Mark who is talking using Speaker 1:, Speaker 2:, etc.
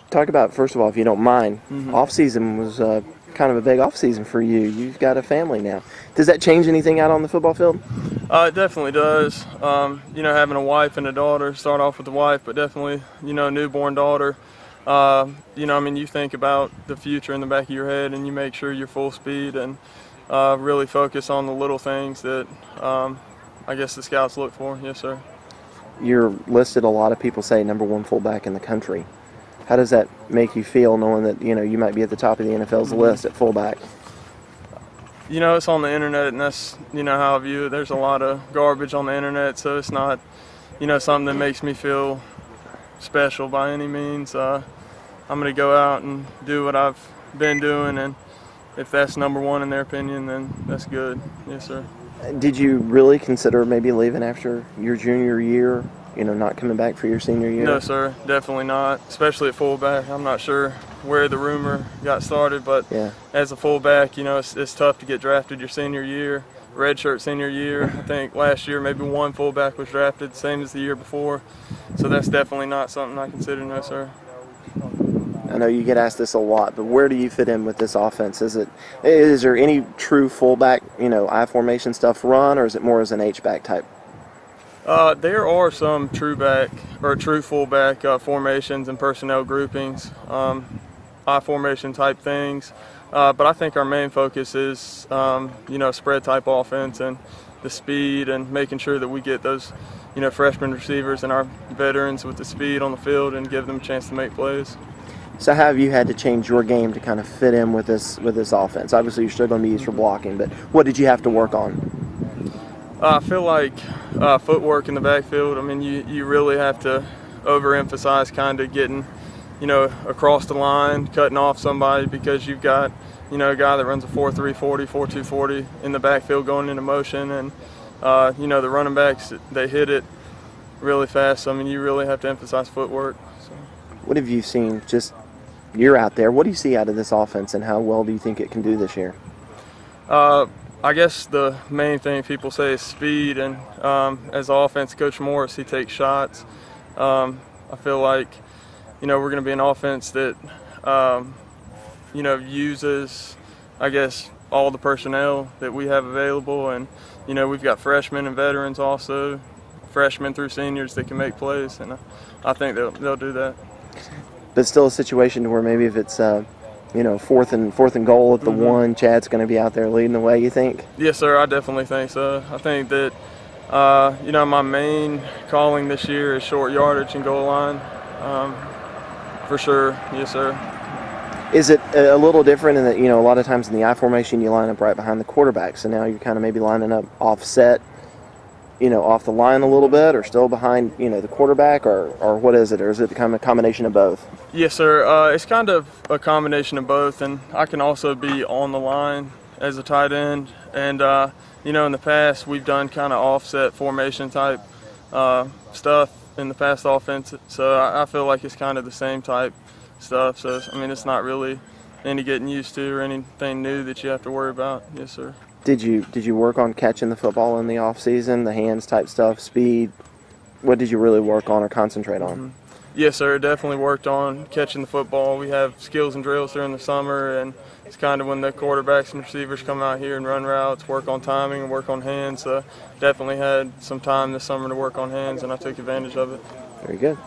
Speaker 1: Talk about, first of all, if you don't mind, off-season was kind of a big off-season for you. You've got a family now. Does that change anything out on the football field?
Speaker 2: It definitely does. Having a wife and a daughter, start off with the wife, but definitely, a newborn daughter. You think about the future in the back of your head, and you make sure you're full speed and really focus on the little things that I guess the scouts look for. Yes, sir.
Speaker 1: You're listed, a lot of people say, #1 fullback in the country. How does that make you feel, knowing that you might be at the top of the NFL's list at fullback?
Speaker 2: It's on the internet, and that's how I view it. There's a lot of garbage on the internet, so it's not something that makes me feel special by any means. I'm going to go out and do what I've been doing, and if that's #1 in their opinion, then that's good. Yes, sir.
Speaker 1: Did you really consider maybe leaving after your junior year? Not coming back for your senior year?
Speaker 2: No, sir, definitely not, especially at fullback. I'm not sure where the rumor got started, but as a fullback, it's tough to get drafted your senior year, redshirt senior year. I think last year maybe one fullback was drafted, same as the year before. So that's definitely not something I consider, no, sir.
Speaker 1: I know you get asked this a lot, but where do you fit in with this offense? Is there any true fullback, I formation stuff run, or is it more as an H-back type?
Speaker 2: There are some true fullback formations and personnel groupings, I formation type things, but I think our main focus is spread type offense and the speed and making sure that we get those freshman receivers and our veterans with the speed on the field and give them a chance to make plays.
Speaker 1: So how have you had to change your game to kind of fit in with this offense? Obviously you're still going to be used for blocking, but what did you have to work on?
Speaker 2: I feel like footwork in the backfield. I mean, you really have to overemphasize kind of getting, across the line, cutting off somebody, because you've got, a guy that runs a 4.3 40, 4.2 40 in the backfield going into motion, and the running backs, they hit it really fast. So, I mean, you really have to emphasize footwork. So.
Speaker 1: What have you seen? You're out there. What do you see out of this offense, and how well do you think it can do this year?
Speaker 2: I guess the main thing people say is speed, and as offense, Coach Morris, he takes shots. I feel like, we're going to be an offense that, uses, I guess, all the personnel that we have available, and, we've got freshmen and veterans also, freshmen through seniors that can make plays, and I think they'll do that.
Speaker 1: But still a situation where maybe if it's fourth and goal at the 1, Chad's going to be out there leading the way, you think?
Speaker 2: Yes, sir, I definitely think so. I think that, my main calling this year is short yardage and goal line, for sure. Yes, sir.
Speaker 1: Is it a little different in that, a lot of times in the I formation you line up right behind the quarterback, so now you're kind of maybe lining up offset, off the line a little bit, or still behind, the quarterback, or what is it? Or is it kind of a combination of both?
Speaker 2: Yes, sir. It's kind of a combination of both, and I can also be on the line as a tight end. And, in the past, we've done kind of offset formation type stuff in the past offense, so I feel like it's kind of the same type stuff. So, I mean, it's not really any getting used to or anything new that you have to worry about. Yes, sir.
Speaker 1: Did you work on catching the football in the off season, the hands type stuff, speed? What did you really work on or concentrate on?
Speaker 2: Yes, sir. Definitely worked on catching the football. We have skills and drills during the summer, and it's kind of when the quarterbacks and receivers come out here and run routes, work on timing and work on hands. So definitely had some time this summer to work on hands, and I took advantage of it.
Speaker 1: Very good.